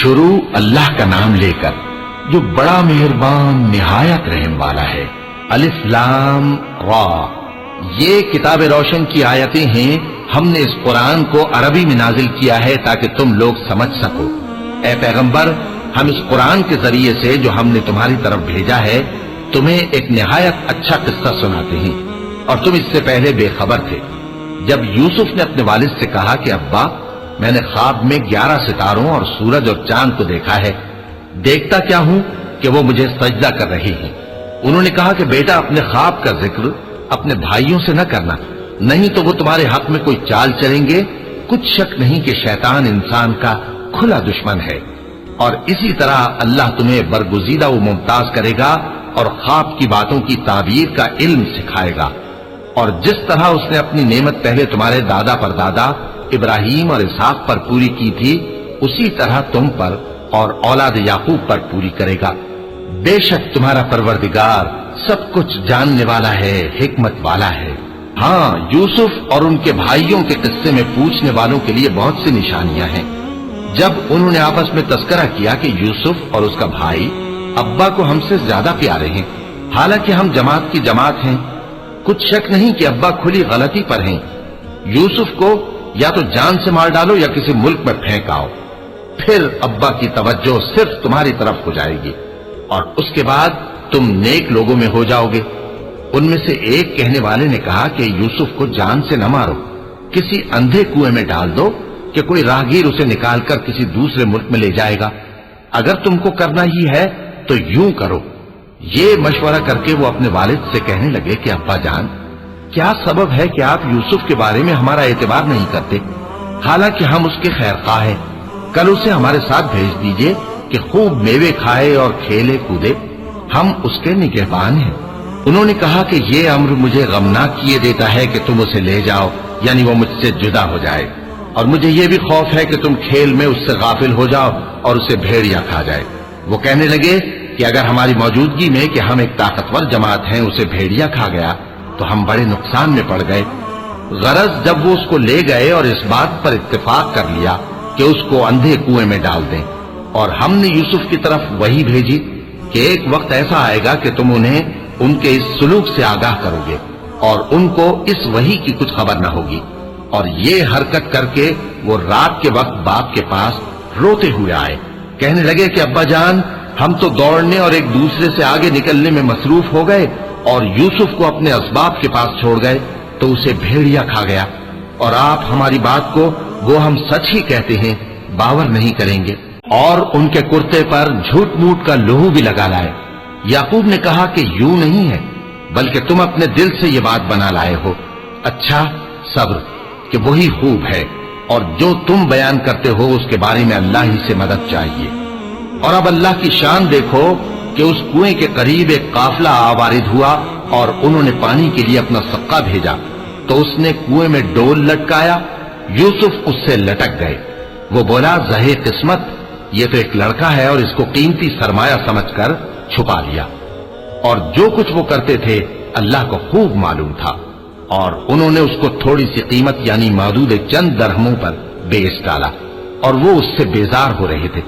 شروع اللہ کا نام لے کر جو بڑا مہربان نہایت رحم والا ہے۔ الف لام را، یہ کتاب روشن کی آیتیں ہیں۔ ہم نے اس قرآن کو عربی میں نازل کیا ہے تاکہ تم لوگ سمجھ سکو۔ اے پیغمبر، ہم اس قرآن کے ذریعے سے جو ہم نے تمہاری طرف بھیجا ہے تمہیں ایک نہایت اچھا قصہ سناتے ہیں، اور تم اس سے پہلے بے خبر تھے۔ جب یوسف نے اپنے والد سے کہا کہ ابا، میں نے خواب میں 11 ستاروں اور سورج اور چاند کو دیکھا ہے، دیکھتا کیا ہوں کہ وہ مجھے سجدہ کر رہی ہیں۔ انہوں نے کہا کہ بیٹا، اپنے خواب کا ذکر اپنے بھائیوں سے نہ کرنا، نہیں تو وہ تمہارے حق میں کوئی چال چلیں گے۔ کچھ شک نہیں کہ شیطان انسان کا کھلا دشمن ہے، اور اسی طرح اللہ تمہیں برگزیدہ و ممتاز کرے گا اور خواب کی باتوں کی تعبیر کا علم سکھائے گا۔ اور جس طرح اس نے اپنی نعمت پہلے تمہارے دادا پر دادا ابراہیم اور اسحاق پر پوری کی تھی، اسی طرح تم پر اور اولاد یعقوب پر پوری کرے گا۔ بے شک تمہارا پروردگار سب کچھ جاننے والا ہے، حکمت والا ہے۔ ہاں، یوسف اور ان کے بھائیوں کے قصے میں پوچھنے والوں کے لیے بہت سی نشانیاں ہیں۔ جب انہوں نے آپس میں تذکرہ کیا کہ یوسف اور اس کا بھائی ابا کو ہم سے زیادہ پیارے ہیں، حالانکہ ہم جماعت کی جماعت ہیں، کچھ شک نہیں کہ ابا کھلی غلطی پر ہیں۔ یوسف کو یا تو جان سے مار ڈالو یا کسی ملک میں پھینک آؤ، پھر ابا کی توجہ صرف تمہاری طرف ہو جائے گی، اور اس کے بعد تم نیک لوگوں میں ہو جاؤ گے۔ ان میں سے ایک کہنے والے نے کہا کہ یوسف کو جان سے نہ مارو، کسی اندھے کنویں میں ڈال دو کہ کوئی راہگیر اسے نکال کر کسی دوسرے ملک میں لے جائے گا۔ اگر تم کو کرنا ہی ہے تو یوں کرو۔ یہ مشورہ کر کے وہ اپنے والد سے کہنے لگے کہ ابا جان، کیا سبب ہے کہ آپ یوسف کے بارے میں ہمارا اعتبار نہیں کرتے؟ حالانکہ ہم اس کے خیر خواہ ہیں، کل اسے ہمارے ساتھ بھیج دیجئے کہ خوب میوے کھائے اور کھیلے کودے، ہم اس کے نگہبان ہیں۔ انہوں نے کہا کہ یہ امر مجھے غمناک کیے دیتا ہے کہ تم اسے لے جاؤ، یعنی وہ مجھ سے جدا ہو جائے، اور مجھے یہ بھی خوف ہے کہ تم کھیل میں اس سے غافل ہو جاؤ اور اسے بھیڑیا کھا جائے۔ وہ کہنے لگے کہ اگر ہماری موجودگی میں کہ ہم ایک طاقتور جماعت ہیں اسے بھیڑیا کھا گیا تو ہم بڑے نقصان میں پڑ گئے۔ غرض جب وہ اس کو لے گئے اور اس بات پر اتفاق کر لیا کہ اس کو اندھے کنویں میں ڈال دیں، اور ہم نے یوسف کی طرف وحی بھیجی کہ ایک وقت ایسا آئے گا کہ تم انہیں ان کے اس سلوک سے آگاہ کرو گے، اور ان کو اس وحی کی کچھ خبر نہ ہوگی۔ اور یہ حرکت کر کے وہ رات کے وقت باپ کے پاس روتے ہوئے آئے، کہنے لگے کہ ابا جان، ہم تو دوڑنے اور ایک دوسرے سے آگے نکلنے میں مصروف ہو گئے اور یوسف کو اپنے اسباب کے پاس چھوڑ گئے تو اسے بھیڑیا کھا گیا، اور آپ ہماری بات کو وہ ہم سچ ہی کہتے ہیں باور نہیں کریں گے۔ اور ان کے کرتے پر جھوٹ موٹ کا لہو بھی لگا لائے۔ یعقوب نے کہا کہ یوں نہیں ہے، بلکہ تم اپنے دل سے یہ بات بنا لائے ہو۔ اچھا، صبر کہ وہی خوب ہے، اور جو تم بیان کرتے ہو اس کے بارے میں اللہ ہی سے مدد چاہیے۔ اور اب اللہ کی شان دیکھو کہ اس کنویں کے قریب ایک قافلہ آوارد ہوا اور انہوں نے پانی کے لیے اپنا سقا بھیجا، تو اس نے کنویں میں ڈول لٹکایا، یوسف اس سے لٹک گئے۔ وہ بولا، زہے قسمت، یہ تو ایک لڑکا ہے، اور اس کو قیمتی سرمایہ سمجھ کر چھپا لیا۔ اور جو کچھ وہ کرتے تھے اللہ کو خوب معلوم تھا، اور انہوں نے اس کو تھوڑی سی قیمت یعنی معدود چند درہموں پر بیچ ڈالا، اور وہ اس سے بیزار ہو رہے تھے۔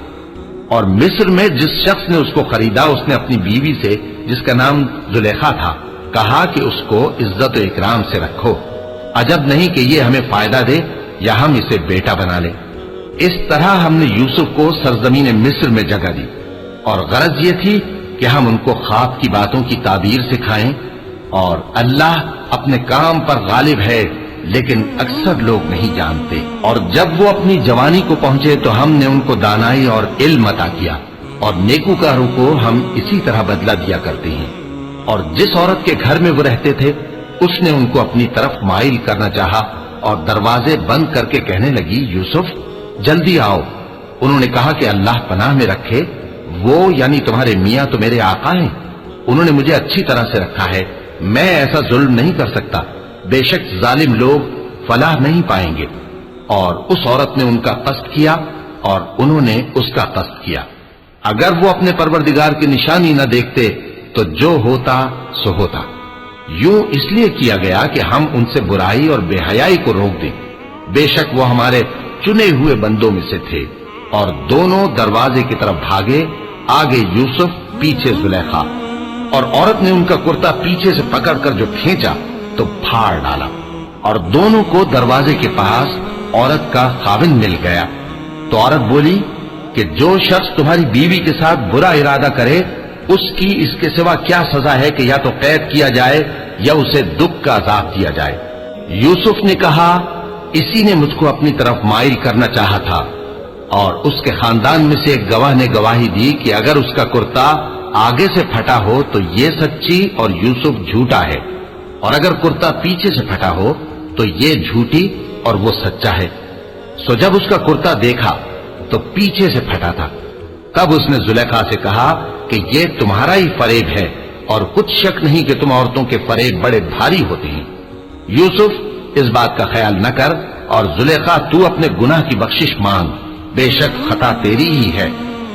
اور مصر میں جس شخص نے اس کو خریدا، اس نے اپنی بیوی سے جس کا نام زلیخا تھا کہا کہ اس کو عزت و اکرام سے رکھو، عجب نہیں کہ یہ ہمیں فائدہ دے یا ہم اسے بیٹا بنا لیں۔ اس طرح ہم نے یوسف کو سرزمین مصر میں جگہ دی، اور غرض یہ تھی کہ ہم ان کو خواب کی باتوں کی تعبیر سکھائیں۔ اور اللہ اپنے کام پر غالب ہے، لیکن اکثر لوگ نہیں جانتے۔ اور جب وہ اپنی جوانی کو پہنچے تو ہم نے ان کو دانائی اور علم عطا کیا، اور نیکوکاروں کو ہم اسی طرح بدلہ دیا کرتے ہیں۔ اور جس عورت کے گھر میں وہ رہتے تھے اس نے ان کو اپنی طرف مائل کرنا چاہا، اور دروازے بند کر کے کہنے لگی، یوسف جلدی آؤ۔ انہوں نے کہا کہ اللہ پناہ میں رکھے، وہ یعنی تمہارے میاں تو میرے آقا ہیں، انہوں نے مجھے اچھی طرح سے رکھا ہے، میں ایسا ظلم نہیں کر سکتا، بے شک ظالم لوگ فلاح نہیں پائیں گے۔ اور اس عورت نے ان کا قصد کیا اور انہوں نے اس کا قصد کیا۔ اگر وہ اپنے پروردگار کی نشانی نہ دیکھتے تو جو ہوتا سو ہوتا۔ یوں اس لیے کیا گیا کہ ہم ان سے برائی اور بے حیائی کو روک دیں، بے شک وہ ہمارے چنے ہوئے بندوں میں سے تھے، اور دونوں دروازے کی طرف بھاگے، آگے یوسف، پیچھے زلیخا، اور عورت نے ان کا کرتا پیچھے سے پکڑ کر جو کھینچا تو پھاڑ ڈالا، اور دونوں کو دروازے کے پاس عورت کا خاوند مل گیا۔ تو عورت بولی کہ جو شخص تمہاری بیوی کے ساتھ برا ارادہ کرے اس کی اس کے سوا کیا سزا ہے کہ یا تو قید کیا جائے یا اسے دکھ کا عذاب دیا جائے۔ یوسف نے کہا اسی نے مجھ کو اپنی طرف مائل کرنا چاہا تھا، اور اس کے خاندان میں سے ایک گواہ نے گواہی دی کہ اگر اس کا کرتا آگے سے پھٹا ہو تو یہ سچی اور یوسف جھوٹا ہے، اور اگر کرتا پیچھے سے پھٹا ہو تو یہ جھوٹی اور وہ سچا ہے۔ سو جب اس کا کرتا دیکھا تو پیچھے سے پھٹا تھا، تب اس نے زلیخا سے کہا کہ یہ تمہارا ہی فریب ہے، اور کچھ شک نہیں کہ تم عورتوں کے فریب بڑے بھاری ہوتے ہیں۔ یوسف اس بات کا خیال نہ کر، اور زلیخا تو اپنے گناہ کی بخشش مانگ، بے شک خطا تیری ہی ہے۔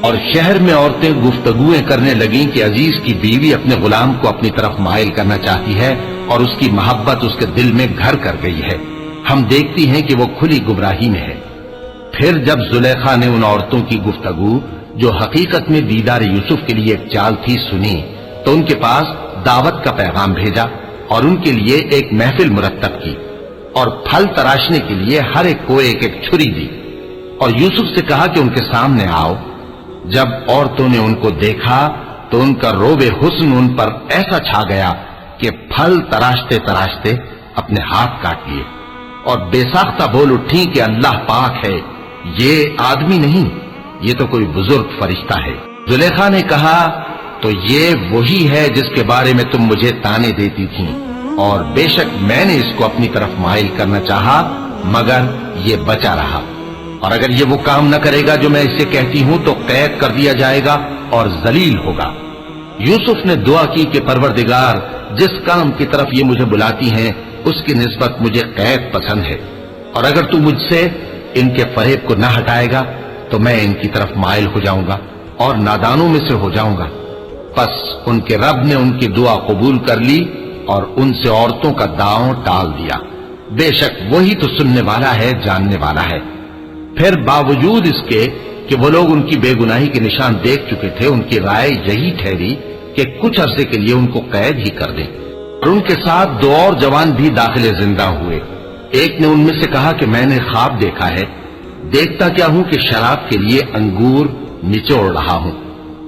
اور شہر میں عورتیں گفتگویں کرنے لگیں کہ عزیز کی بیوی اپنے غلام کو اپنی طرف مائل کرنا چاہتی ہے، اور اس کی محبت اس کے دل میں گھر کر گئی ہے، ہم دیکھتی ہیں کہ وہ کھلی گمراہی میں ہے۔ پھر جب زلیخا نے ان عورتوں کی گفتگو جو حقیقت میں دیدار یوسف کے لیے ایک چال تھی سنی، تو ان کے پاس دعوت کا پیغام بھیجا اور ان کے لیے ایک محفل مرتب کی، اور پھل تراشنے کے لیے ہر ایک کو ایک ایک چھری دی، اور یوسف سے کہا کہ ان کے سامنے آؤ۔ جب عورتوں نے ان کو دیکھا تو ان کا روب حسن ان پر ایسا چھا گیا کہ پھل تراشتے تراشتے اپنے ہاتھ کاٹ لیے، اور بے ساختہ بول اٹھی کہ اللہ پاک ہے، یہ آدمی نہیں، یہ تو کوئی بزرگ فرشتہ ہے۔ زلیخا نے کہا تو یہ وہی ہے جس کے بارے میں تم مجھے تانے دیتی تھیں، اور بے شک میں نے اس کو اپنی طرف مائل کرنا چاہا مگر یہ بچا رہا، اور اگر یہ وہ کام نہ کرے گا جو میں اسے کہتی ہوں تو قید کر دیا جائے گا اور ذلیل ہوگا۔ یوسف نے دعا کی کہ پروردگار جس کام کی طرف یہ مجھے بلاتی ہیں اس کی نسبت مجھے قید پسند ہے، اور اگر تو مجھ سے ان کے فریب کو نہ ہٹائے گا تو میں ان کی طرف مائل ہو جاؤں گا اور نادانوں میں سے ہو جاؤں گا۔ پس ان کے رب نے ان کی دعا قبول کر لی اور ان سے عورتوں کا داؤں ٹال دیا، بے شک وہی تو سننے والا ہے، جاننے والا ہے۔ پھر باوجود اس کے کہ وہ لوگ ان کی بے گناہی کے نشان دیکھ چکے تھے، ان کی رائے یہی ٹھہری کہ کچھ عرصے کے لیے ان کو قید ہی کر دیں، اور ان کے ساتھ دو اور جوان بھی داخل زندہ ہوئے۔ ایک نے ان میں سے کہا کہ میں نے خواب دیکھا ہے، دیکھتا کیا ہوں کہ شراب کے لیے انگور نچوڑ رہا ہوں۔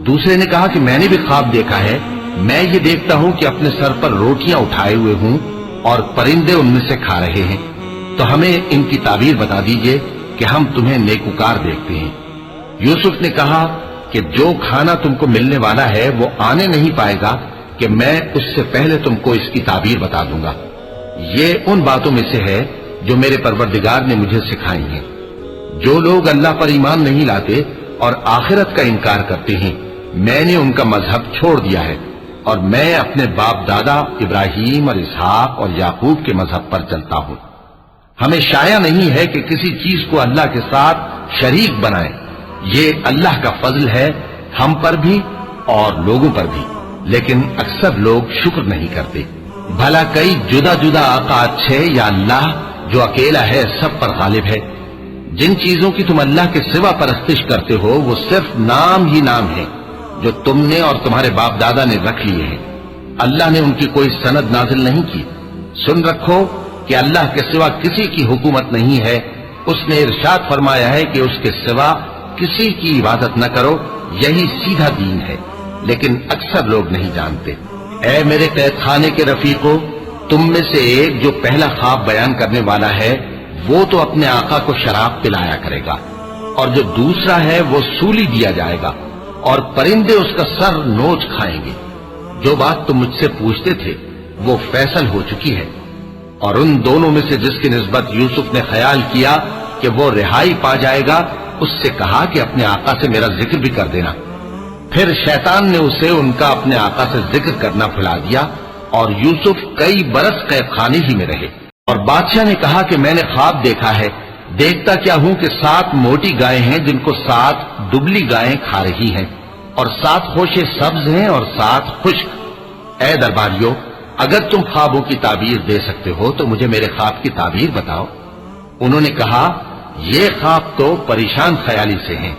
دوسرے نے کہا کہ میں نے بھی خواب دیکھا ہے، میں یہ دیکھتا ہوں کہ اپنے سر پر روٹیاں اٹھائے ہوئے ہوں اور پرندے ان میں سے کھا رہے ہیں، تو ہمیں ان کی تعبیر بتا دیجئے کہ ہم تمہیں نیکوکار دیکھتے ہیں۔ یوسف نے کہا کہ جو کھانا تم کو ملنے والا ہے وہ آنے نہیں پائے گا کہ میں اس سے پہلے تم کو اس کی تعبیر بتا دوں گا۔ یہ ان باتوں میں سے ہے جو میرے پروردگار نے مجھے سکھائی ہیں۔ جو لوگ اللہ پر ایمان نہیں لاتے اور آخرت کا انکار کرتے ہیں، میں نے ان کا مذہب چھوڑ دیا ہے، اور میں اپنے باپ دادا ابراہیم اور اسحاق اور یعقوب کے مذہب پر چلتا ہوں۔ ہمیں شایع نہیں ہے کہ کسی چیز کو اللہ کے ساتھ شریک بنائیں، یہ اللہ کا فضل ہے ہم پر بھی اور لوگوں پر بھی، لیکن اکثر لوگ شکر نہیں کرتے۔ بھلا کئی جدا جدا آقا اچھے یا اللہ جو اکیلا ہے سب پر غالب ہے؟ جن چیزوں کی تم اللہ کے سوا پرستش کرتے ہو وہ صرف نام ہی نام ہے جو تم نے اور تمہارے باپ دادا نے رکھ لیے ہیں، اللہ نے ان کی کوئی سند نازل نہیں کی۔ سن رکھو کہ اللہ کے سوا کسی کی حکومت نہیں ہے، اس نے ارشاد فرمایا ہے کہ اس کے سوا کسی کی عبادت نہ کرو، یہی سیدھا دین ہے، لیکن اکثر لوگ نہیں جانتے۔ اے میرے قید خانے کے رفیقو، تم میں سے ایک جو پہلا خواب بیان کرنے والا ہے وہ تو اپنے آقا کو شراب پلایا کرے گا، اور جو دوسرا ہے وہ سولی دیا جائے گا، اور پرندے اس کا سر نوچ کھائیں گے۔ جو بات تم مجھ سے پوچھتے تھے وہ فیصل ہو چکی ہے۔ اور ان دونوں میں سے جس کی نسبت یوسف نے خیال کیا کہ وہ رہائی پا جائے گا، اس سے کہا کہ اپنے آقا سے میرا ذکر بھی کر دینا۔ پھر شیطان نے اسے ان کا اپنے آقا سے ذکر کرنا بھلا دیا، اور یوسف کئی برس قید خانے ہی میں رہے۔ اور بادشاہ نے کہا کہ میں نے خواب دیکھا ہے، دیکھتا کیا ہوں کہ 7 موٹی گائیں ہیں جن کو 7 دبلی گائیں کھا رہی ہیں، اور 7 خوشے سبز ہیں اور 7 خشک۔ اے درباریو، اگر تم خوابوں کی تعبیر دے سکتے ہو تو مجھے میرے خواب کی تعبیر بتاؤ۔ انہوں نے کہا یہ خواب تو پریشان خیالی سے ہیں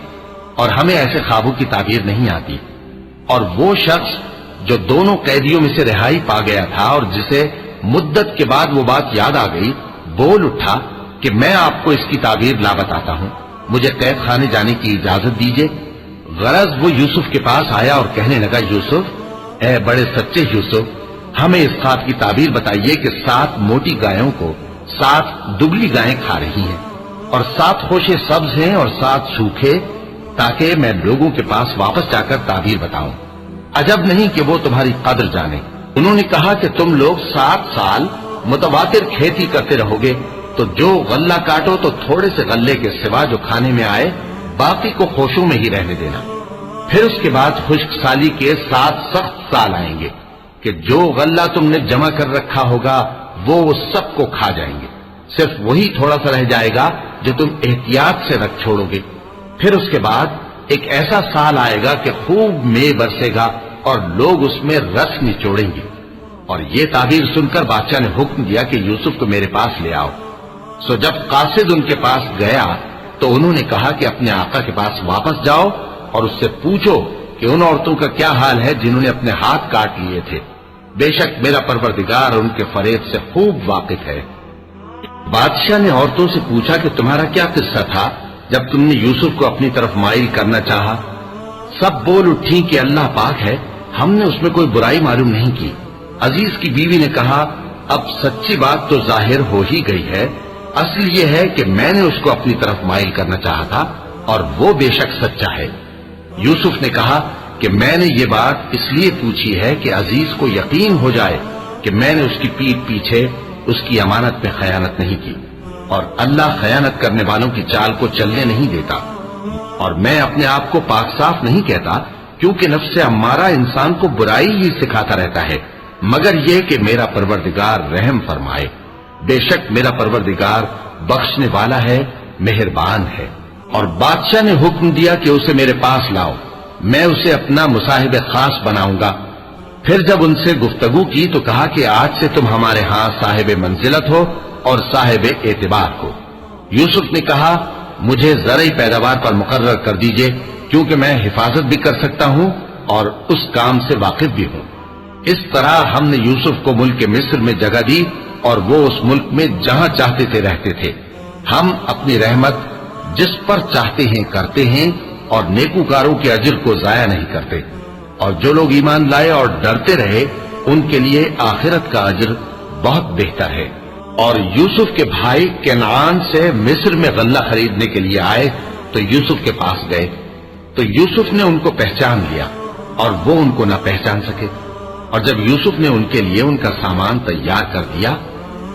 اور ہمیں ایسے خوابوں کی تعبیر نہیں آتی۔ اور وہ شخص جو دونوں قیدیوں میں سے رہائی پا گیا تھا اور جسے مدت کے بعد وہ بات یاد آ گئی، بول اٹھا کہ میں آپ کو اس کی تعبیر لا بتاتا ہوں، مجھے قید خانے جانے کی اجازت دیجیے۔ غرض وہ یوسف کے پاس آیا اور کہنے لگا، یوسف، اے بڑے سچے یوسف، ہمیں اس خواب کی تعبیر بتائیے کہ 7 موٹی گایوں کو 7 دبلی گائیں کھا رہی ہیں اور 7 خوشے سبز ہیں اور 7 سوکھے، تاکہ میں لوگوں کے پاس واپس جا کر تعبیر بتاؤں۔ عجب نہیں کہ وہ تمہاری قدر جانے۔ انہوں نے کہا کہ تم لوگ 7 سال متواتر کھیتی کرتے رہو گے، تو جو غلہ کاٹو تو تھوڑے سے غلے کے سوا جو کھانے میں آئے باقی کو خوشوں میں ہی رہنے دینا۔ پھر اس کے بعد خشک سالی کے 7 سخت سال آئیں گے کہ جو غلہ تم نے جمع کر رکھا ہوگا وہ سب کو کھا جائیں گے، صرف وہی تھوڑا سا رہ جائے گا جو تم احتیاط سے رکھ چھوڑو گے۔ پھر اس کے بعد ایک ایسا سال آئے گا کہ خوب مے برسے گا اور لوگ اس میں رس نچوڑیں گے۔ اور یہ تعبیر سن کر بادشاہ نے حکم دیا کہ یوسف کو میرے پاس لے آؤ۔ سو جب قاصد ان کے پاس گیا تو انہوں نے کہا کہ اپنے آقا کے پاس واپس جاؤ اور اس سے پوچھو کہ ان عورتوں کا کیا حال ہے جنہوں نے اپنے ہاتھ کاٹ لیے تھے، بے شک میرا پروردگار ان کے فریب سے خوب واقف ہے۔ بادشاہ نے عورتوں سے پوچھا کہ تمہارا کیا قصہ تھا جب تم نے یوسف کو اپنی طرف مائل کرنا چاہا؟ سب بول اٹھی کہ اللہ پاک ہے، ہم نے اس میں کوئی برائی معلوم نہیں کی۔ عزیز کی بیوی نے کہا، اب سچی بات تو ظاہر ہو ہی گئی ہے، اصل یہ ہے کہ میں نے اس کو اپنی طرف مائل کرنا چاہا تھا اور وہ بے شک سچا ہے۔ یوسف نے کہا کہ میں نے یہ بات اس لیے پوچھی ہے کہ عزیز کو یقین ہو جائے کہ میں نے اس کی پیٹھ پیچھے اس کی امانت پہ خیانت نہیں کی، اور اللہ خیانت کرنے والوں کی چال کو چلنے نہیں دیتا۔ اور میں اپنے آپ کو پاک صاف نہیں کہتا، کیونکہ نفس امارہ انسان کو برائی ہی سکھاتا رہتا ہے، مگر یہ کہ میرا پروردگار رحم فرمائے، بے شک میرا پروردگار بخشنے والا ہے، مہربان ہے۔ اور بادشاہ نے حکم دیا کہ اسے میرے پاس لاؤ، میں اسے اپنا مصاحب خاص بناؤں گا۔ پھر جب ان سے گفتگو کی تو کہا کہ آج سے تم ہمارے ہاں صاحب منزلت ہو اور صاحب اعتبار ہو۔ یوسف نے کہا، مجھے زرعی پیداوار پر مقرر کر دیجئے، کیونکہ میں حفاظت بھی کر سکتا ہوں اور اس کام سے واقف بھی ہوں۔ اس طرح ہم نے یوسف کو ملک مصر میں جگہ دی اور وہ اس ملک میں جہاں چاہتے تھے رہتے تھے۔ ہم اپنی رحمت جس پر چاہتے ہیں کرتے ہیں اور نیکوکاروں کے اجر کو ضائع نہیں کرتے، اور جو لوگ ایمان لائے اور ڈرتے رہے ان کے لیے آخرت کا اجر بہت بہتر ہے۔ اور یوسف کے بھائی کنعان سے مصر میں غلہ خریدنے کے لیے آئے تو یوسف کے پاس گئے، تو یوسف نے ان کو پہچان لیا اور وہ ان کو نہ پہچان سکے۔ اور جب یوسف نے ان کے لیے ان کا سامان تیار کر دیا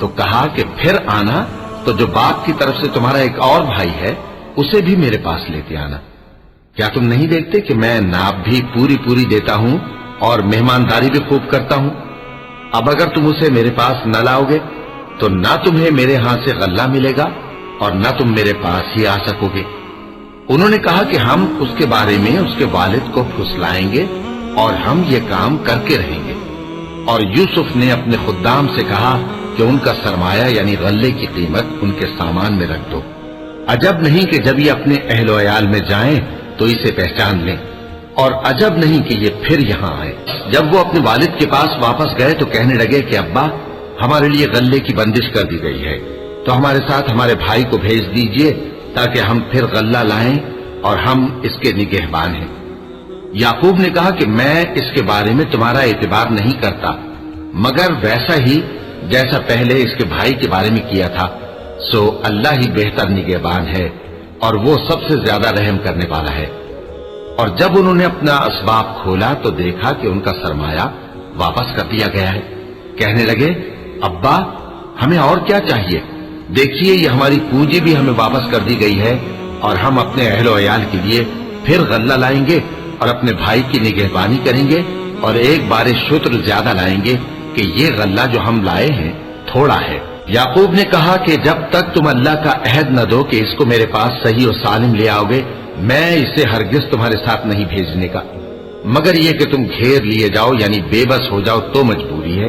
تو کہا کہ پھر آنا تو جو باپ کی طرف سے تمہارا ایک اور بھائی ہے اسے بھی میرے پاس لیتے آنا۔ کیا تم نہیں دیکھتے کہ میں ناپ بھی پوری دیتا ہوں اور مہمانداری بھی خوب کرتا ہوں؟ اب اگر تم اسے میرے پاس نہ لاؤ گے تو نہ تمہیں میرے ہاں سے غلہ ملے گا اور نہ تم میرے پاس ہی آ سکو گے۔ انہوں نے کہا کہ ہم اس کے بارے میں اس کے والد کو پھسلائیں گے اور ہم یہ کام کر کے رہیں گے۔ اور یوسف نے اپنے خدام سے کہا کہ ان کا سرمایہ یعنی غلے کی قیمت ان کے سامان میں رکھ دو۔ عجب نہیں کہ جب یہ اپنے اہل و عیال میں جائیں تو اسے پہچان لیں، اور عجب نہیں کہ یہ پھر یہاں آئے۔ جب وہ اپنے والد کے پاس واپس گئے تو کہنے لگے کہ ابا، ہمارے لیے غلے کی بندش کر دی گئی ہے، تو ہمارے ساتھ ہمارے بھائی کو بھیج دیجئے تاکہ ہم پھر غلہ لائیں اور ہم اس کے نگہبان ہیں۔ یعقوب نے کہا کہ میں اس کے بارے میں تمہارا اعتبار نہیں کرتا، مگر ویسا ہی جیسا پہلے اس کے بھائی کے بارے میں کیا تھا، سو اللہ ہی بہتر نگہبان ہے اور وہ سب سے زیادہ رحم کرنے والا ہے۔ اور جب انہوں نے اپنا اسباب کھولا تو دیکھا کہ ان کا سرمایہ واپس کر دیا گیا ہے۔ کہنے لگے، ابا ہمیں اور کیا چاہیے؟ دیکھیے یہ ہماری پونجی بھی ہمیں واپس کر دی گئی ہے اور ہم اپنے اہل و عیال کے لیے پھر غلہ لائیں گے اور اپنے بھائی کی نگہبانی کریں گے اور ایک بار شتر زیادہ لائیں گے کہ یہ غلہ جو ہم لائے ہیں تھوڑا ہے۔ یعقوب نے کہا کہ جب تک تم اللہ کا عہد نہ دو کہ اس کو میرے پاس صحیح و سالم لے آؤ گے، میں اسے ہرگز تمہارے ساتھ نہیں بھیجنے کا، مگر یہ کہ تم گھیر لیے جاؤ یعنی بے بس ہو جاؤ تو مجبوری ہے۔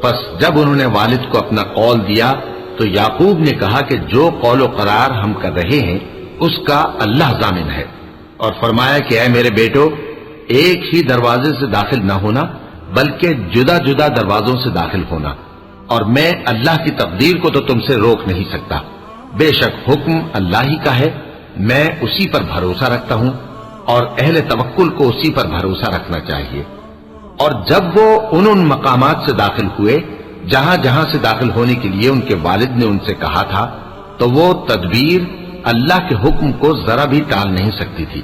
پس جب انہوں نے والد کو اپنا قول دیا تو یعقوب نے کہا کہ جو قول و قرار ہم کر رہے ہیں اس کا اللہ ضامن ہے، اور فرمایا کہ اے میرے بیٹو، ایک ہی دروازے سے داخل نہ ہونا بلکہ جدا جدا دروازوں سے داخل ہونا، اور میں اللہ کی تقدیر کو تو تم سے روک نہیں سکتا، بے شک حکم اللہ ہی کا ہے، میں اسی پر بھروسہ رکھتا ہوں، اور اہل توکل کو اسی پر بھروسہ رکھنا چاہیے۔ اور جب وہ ان مقامات سے داخل ہوئے جہاں جہاں سے داخل ہونے کے لیے ان کے والد نے ان سے کہا تھا، تو وہ تدبیر اللہ کے حکم کو ذرا بھی ٹال نہیں سکتی تھی۔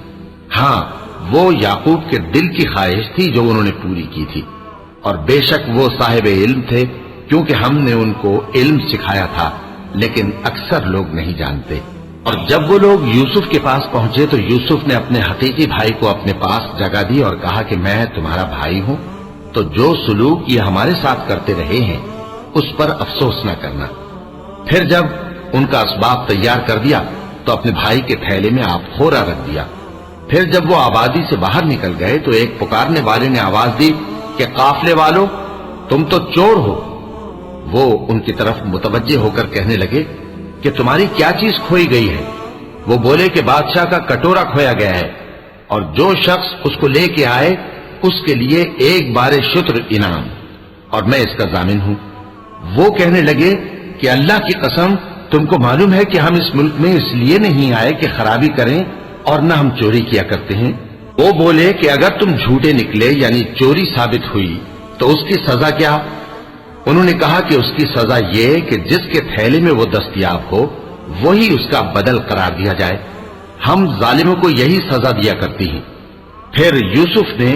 ہاں، وہ یعقوب کے دل کی خواہش تھی جو انہوں نے پوری کی تھی، اور بے شک وہ صاحب علم تھے، کیونکہ ہم نے ان کو علم سکھایا تھا، لیکن اکثر لوگ نہیں جانتے۔ اور جب وہ لوگ یوسف کے پاس پہنچے تو یوسف نے اپنے حقیقی بھائی کو اپنے پاس جگہ دی اور کہا کہ میں تمہارا بھائی ہوں، تو جو سلوک یہ ہمارے ساتھ کرتے رہے ہیں اس پر افسوس نہ کرنا۔ پھر جب ان کا اسباب تیار کر دیا تو اپنے بھائی کے تھیلے میں آپ خورا رکھ دیا۔ پھر جب وہ آبادی سے باہر نکل گئے تو ایک پکارنے والے نے آواز دی کہ قافلے والو، تم تو چور ہو۔ وہ ان کی طرف متوجہ ہو کر کہنے لگے کہ تمہاری کیا چیز کھوئی گئی ہے؟ وہ بولے کہ بادشاہ کا کٹورا کھویا گیا ہے، اور جو شخص اس کو لے کے آئے اس کے لیے ایک بار شتر انعام، اور میں اس کا ضامن ہوں۔ وہ کہنے لگے کہ اللہ کی قسم، تم کو معلوم ہے کہ ہم اس ملک میں اس لیے نہیں آئے کہ خرابی کریں اور نہ ہم چوری کیا کرتے ہیں۔ وہ بولے کہ اگر تم جھوٹے نکلے یعنی چوری ثابت ہوئی تو اس کی سزا کیا؟ انہوں نے کہا کہ اس کی سزا یہ کہ جس کے تھیلے میں وہ دستیاب ہو وہی اس کا بدل قرار دیا جائے، ہم ظالموں کو یہی سزا دیا کرتی ہیں۔ پھر یوسف نے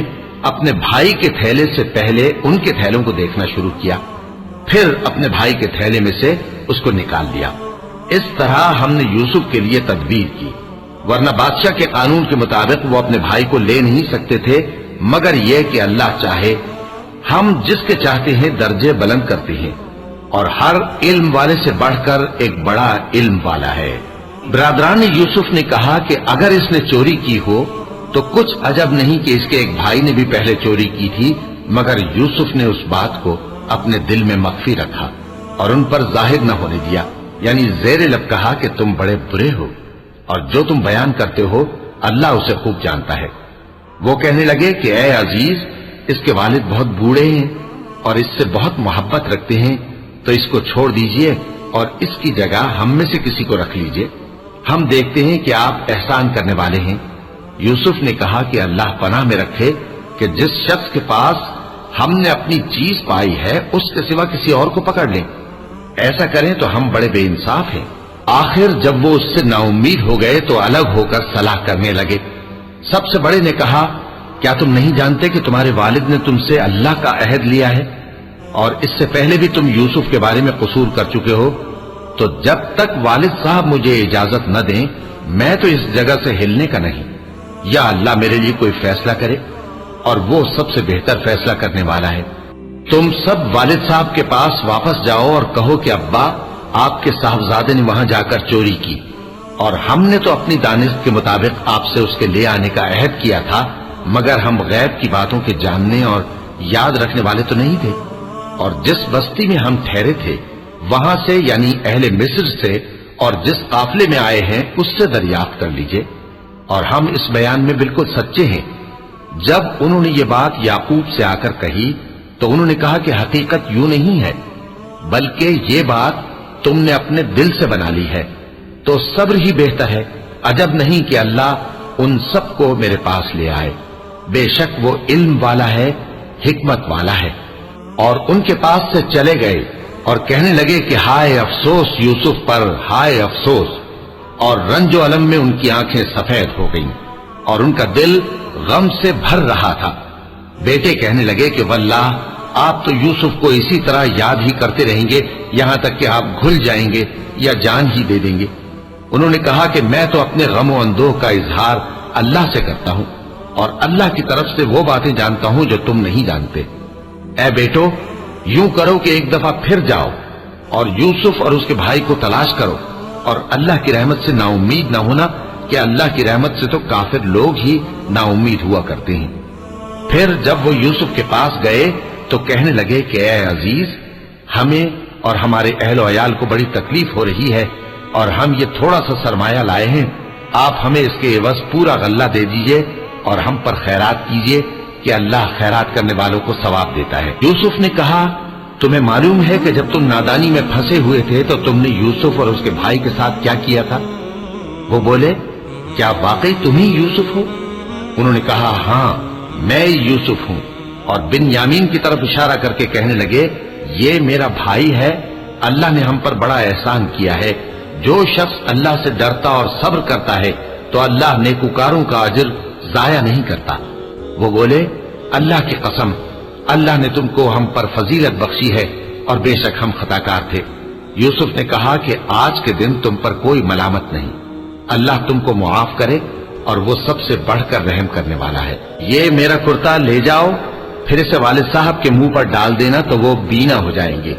اپنے بھائی کے تھیلے سے پہلے ان کے تھیلوں کو دیکھنا شروع کیا، پھر اپنے بھائی کے تھیلے میں سے اس کو نکال لیا۔ اس طرح ہم نے یوسف کے لیے تدبیر کی، ورنہ بادشاہ کے قانون کے مطابق وہ اپنے بھائی کو لے نہیں سکتے تھے، مگر یہ کہ اللہ چاہے۔ ہم جس کے چاہتے ہیں درجے بلند کرتے ہیں، اور ہر علم والے سے بڑھ کر ایک بڑا علم والا ہے۔ برادران یوسف نے کہا کہ اگر اس نے چوری کی ہو تو کچھ عجب نہیں کہ اس کے ایک بھائی نے بھی پہلے چوری کی تھی، مگر یوسف نے اس بات کو اپنے دل میں مخفی رکھا اور ان پر ظاہر نہ ہونے دیا، یعنی زیر لب کہا کہ تم بڑے برے ہو، اور جو تم بیان کرتے ہو اللہ اسے خوب جانتا ہے۔ وہ کہنے لگے کہ اے عزیز، اس کے والد بہت بوڑھے ہیں اور اس سے بہت محبت رکھتے ہیں، تو اس کو چھوڑ دیجئے اور اس کی جگہ ہم میں سے کسی کو رکھ لیجئے، ہم دیکھتے ہیں کہ آپ احسان کرنے والے ہیں۔ یوسف نے کہا کہ اللہ پناہ میں رکھے کہ جس شخص کے پاس ہم نے اپنی چیز پائی ہے اس کے سوا کسی اور کو پکڑ لیں، ایسا کریں تو ہم بڑے بے انصاف ہیں۔ آخر جب وہ اس سے نا امید ہو گئے تو الگ ہو کر صلاح کرنے لگے۔ سب سے بڑے نے کہا کیا تم نہیں جانتے کہ تمہارے والد نے تم سے اللہ کا عہد لیا ہے، اور اس سے پہلے بھی تم یوسف کے بارے میں قصور کر چکے ہو، تو جب تک والد صاحب مجھے اجازت نہ دیں میں تو اس جگہ سے ہلنے کا نہیں، یا اللہ میرے لیے کوئی فیصلہ کرے، اور وہ سب سے بہتر فیصلہ کرنے والا ہے۔ تم سب والد صاحب کے پاس واپس جاؤ اور کہو کہ ابا، آپ کے صاحبزادے نے وہاں جا کر چوری کی، اور ہم نے تو اپنی دانست کے مطابق آپ سے اس کے لے آنے کا عہد کیا تھا، مگر ہم غیب کی باتوں کے جاننے اور یاد رکھنے والے تو نہیں تھے، اور جس بستی میں ہم ٹھہرے تھے وہاں سے یعنی اہل مصر سے اور جس قافلے میں آئے ہیں اس سے دریافت کر لیجئے، اور ہم اس بیان میں بالکل سچے ہیں۔ جب انہوں نے یہ بات یعقوب سے آ کر کہی تو انہوں نے کہا کہ حقیقت یوں نہیں ہے، بلکہ یہ بات تم نے اپنے دل سے بنا لی ہے، تو صبر ہی بہتر ہے۔ عجب نہیں کہ اللہ ان سب کو میرے پاس لے آئے، بے شک وہ علم والا ہے، حکمت والا ہے۔ اور ان کے پاس سے چلے گئے اور کہنے لگے کہ ہائے افسوس یوسف پر، ہائے افسوس، اور رنج و الم میں ان کی آنکھیں سفید ہو گئیں اور ان کا دل غم سے بھر رہا تھا۔ بیٹے کہنے لگے کہ واللہ آپ تو یوسف کو اسی طرح یاد ہی کرتے رہیں گے یہاں تک کہ آپ گھل جائیں گے یا جان ہی دے دیں گے۔ انہوں نے کہا کہ میں تو اپنے غم و اندوہ کا اظہار اللہ سے کرتا ہوں، اور اللہ کی طرف سے وہ باتیں جانتا ہوں جو تم نہیں جانتے۔ اے بیٹو، یوں کرو کہ ایک دفعہ پھر جاؤ اور یوسف اور اس کے بھائی کو تلاش کرو، اور اللہ کی رحمت سے نا امید نہ ہونا کہ اللہ کی رحمت سے تو کافر لوگ ہی نا امید ہوا کرتے ہیں۔ پھر جب وہ یوسف کے پاس گئے تو کہنے لگے کہ اے عزیز، ہمیں اور ہمارے اہل و عیال کو بڑی تکلیف ہو رہی ہے اور ہم یہ تھوڑا سا سرمایہ لائے ہیں، آپ ہمیں اس کے عوض پورا غلہ دے دیجئے اور ہم پر خیرات کیجئے کہ اللہ خیرات کرنے والوں کو ثواب دیتا ہے۔ یوسف نے کہا تمہیں معلوم ہے کہ جب تم نادانی میں پھنسے ہوئے تھے تو تم نے یوسف اور اس کے بھائی کے ساتھ کیا کیا تھا؟ وہ بولے کیا واقعی تم ہی یوسف ہو؟ انہوں نے کہا ہاں میں یوسف ہوں، اور بن یامین کی طرف اشارہ کر کے کہنے لگے یہ میرا بھائی ہے، اللہ نے ہم پر بڑا احسان کیا ہے، جو شخص اللہ سے ڈرتا اور صبر کرتا ہے تو اللہ نیکوکاروں کا اجر ضائع نہیں کرتا۔ وہ بولے اللہ کی قسم اللہ نے تم کو ہم پر فضیلت بخشی ہے اور بے شک ہم خطا کار تھے۔ یوسف نے کہا کہ آج کے دن تم پر کوئی ملامت نہیں، اللہ تم کو معاف کرے اور وہ سب سے بڑھ کر رحم کرنے والا ہے۔ یہ میرا کرتا لے جاؤ، پھر اسے والد صاحب کے منہ پر ڈال دینا تو وہ بینا ہو جائیں گے،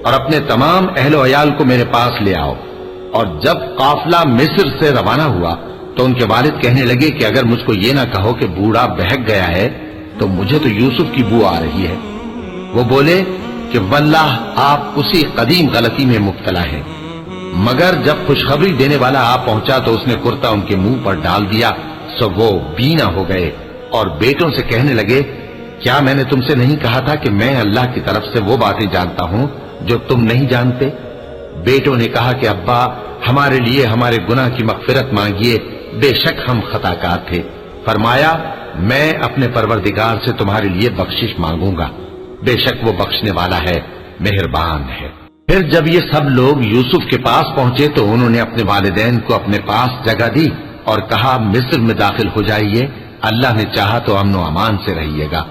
اور اپنے تمام اہل و عیال کو میرے پاس لے آؤ۔ اور جب قافلہ مصر سے روانہ ہوا تو ان کے والد کہنے لگے کہ اگر مجھ کو یہ نہ کہو کہ بوڑھا بہک گیا ہے تو مجھے تو یوسف کی بو آ رہی ہے۔ وہ بولے کہ واللہ آپ اسی قدیم غلطی میں مبتلا ہیں۔ مگر جب خوشخبری دینے والا آپ پہنچا تو اس نے کرتا ان کے منہ پر ڈال دیا، سو وہ بینا ہو گئے اور بیٹوں سے کہنے لگے کیا میں نے تم سے نہیں کہا تھا کہ میں اللہ کی طرف سے وہ باتیں جانتا ہوں جو تم نہیں جانتے؟ بیٹوں نے کہا کہ ابا ہمارے لیے ہمارے گناہ کی مغفرت مانگیے، بے شک ہم خطا کار تھے۔ فرمایا میں اپنے پروردگار سے تمہارے لیے بخشش مانگوں گا، بے شک وہ بخشنے والا ہے، مہربان ہے۔ پھر جب یہ سب لوگ یوسف کے پاس پہنچے تو انہوں نے اپنے والدین کو اپنے پاس جگہ دی اور کہا مصر میں داخل ہو جائیے، اللہ نے چاہا تو امن و امان سے رہیے گا،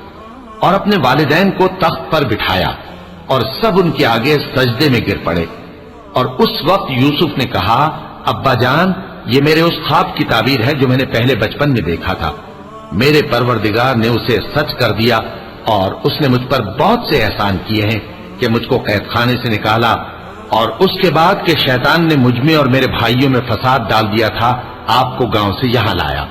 اور اپنے والدین کو تخت پر بٹھایا اور سب ان کے آگے سجدے میں گر پڑے۔ اور اس وقت یوسف نے کہا ابا جان یہ میرے اس خواب کی تعبیر ہے جو میں نے پہلے بچپن میں دیکھا تھا، میرے پروردگار نے اسے سچ کر دیا اور اس نے مجھ پر بہت سے احسان کیے ہیں کہ مجھ کو قید خانے سے نکالا، اور اس کے بعد کہ شیطان نے مجھ میں اور میرے بھائیوں میں فساد ڈال دیا تھا آپ کو گاؤں سے یہاں لایا۔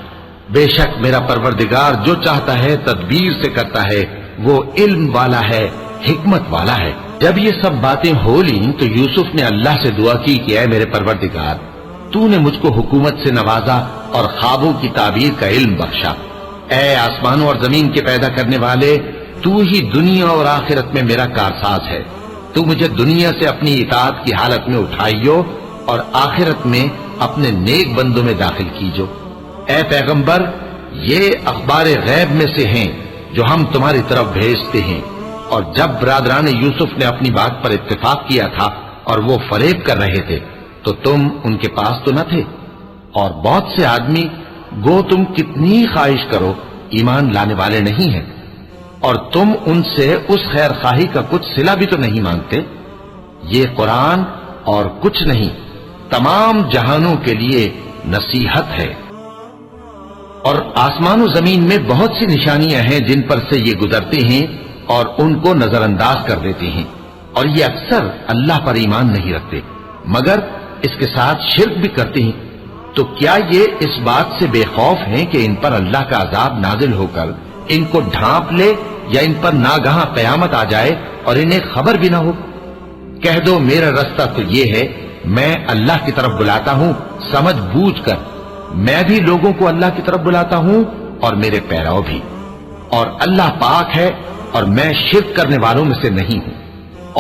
بے شک میرا پروردگار جو چاہتا ہے تدبیر سے کرتا ہے، وہ علم والا ہے، حکمت والا ہے۔ جب یہ سب باتیں ہو لیں تو یوسف نے اللہ سے دعا کی کہ اے میرے پروردگار تو نے مجھ کو حکومت سے نوازا اور خوابوں کی تعبیر کا علم بخشا۔ اے آسمانوں اور زمین کے پیدا کرنے والے، تو ہی دنیا اور آخرت میں میرا کارساز ہے، تو مجھے دنیا سے اپنی اطاعت کی حالت میں اٹھائیو اور آخرت میں اپنے نیک بندوں میں داخل کیجو۔ اے پیغمبر یہ اخبار غیب میں سے ہیں جو ہم تمہاری طرف بھیجتے ہیں۔ اور جب برادران یوسف نے اپنی بات پر اتفاق کیا تھا اور وہ فریب کر رہے تھے تو تم ان کے پاس تو نہ تھے، اور بہت سے آدمی گو تم کتنی خواہش کرو ایمان لانے والے نہیں ہیں، اور تم ان سے اس خیر خواہی کا کچھ صلہ بھی تو نہیں مانگتے۔ یہ قرآن اور کچھ نہیں تمام جہانوں کے لیے نصیحت ہے۔ اور آسمان و زمین میں بہت سی نشانیاں ہیں جن پر سے یہ گزرتے ہیں اور ان کو نظر انداز کر دیتے ہیں، اور یہ اکثر اللہ پر ایمان نہیں رکھتے مگر اس کے ساتھ شرک بھی کرتے ہیں۔ تو کیا یہ اس بات سے بے خوف ہیں کہ ان پر اللہ کا عذاب نازل ہو کر ان کو ڈھانپ لے یا ان پر ناگہاں قیامت آ جائے اور انہیں خبر بھی نہ ہو؟ کہہ دو میرا رستہ تو یہ ہے، میں اللہ کی طرف بلاتا ہوں سمجھ بوجھ کر، میں بھی لوگوں کو اللہ کی طرف بلاتا ہوں اور میرے پیرو بھی، اور اللہ پاک ہے اور میں شرک کرنے والوں میں سے نہیں ہوں۔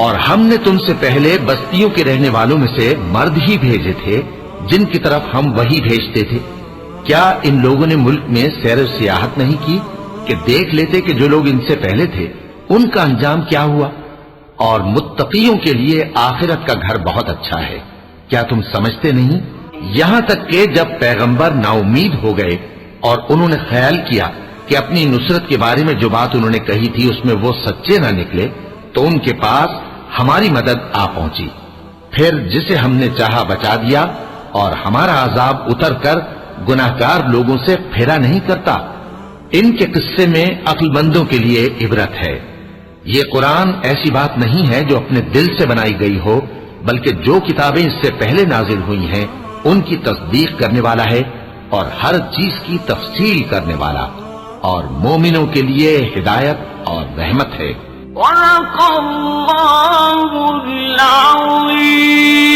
اور ہم نے تم سے پہلے بستیوں کے رہنے والوں میں سے مرد ہی بھیجے تھے جن کی طرف ہم وہی بھیجتے تھے۔ کیا ان لوگوں نے ملک میں سیر و سیاحت نہیں کی کہ دیکھ لیتے کہ جو لوگ ان سے پہلے تھے ان کا انجام کیا ہوا؟ اور متقیوں کے لیے آخرت کا گھر بہت اچھا ہے، کیا تم سمجھتے نہیں؟ یہاں تک کہ جب پیغمبر نا امید ہو گئے اور انہوں نے خیال کیا کہ اپنی نصرت کے بارے میں جو بات انہوں نے کہی تھی اس میں وہ سچے نہ نکلے، تو ان کے پاس ہماری مدد آ پہنچی، پھر جسے ہم نے چاہا بچا دیا، اور ہمارا عذاب اتر کر گناہگار لوگوں سے پھیرا نہیں کرتا۔ ان کے قصے میں عقل مندوں کے لیے عبرت ہے۔ یہ قرآن ایسی بات نہیں ہے جو اپنے دل سے بنائی گئی ہو، بلکہ جو کتابیں اس سے پہلے نازل ہوئی ہیں ان کی تصدیق کرنے والا ہے اور ہر چیز کی تفصیل کرنے والا، اور مومنوں کے لیے ہدایت اور رحمت ہے۔ صدق اللہ العظیم.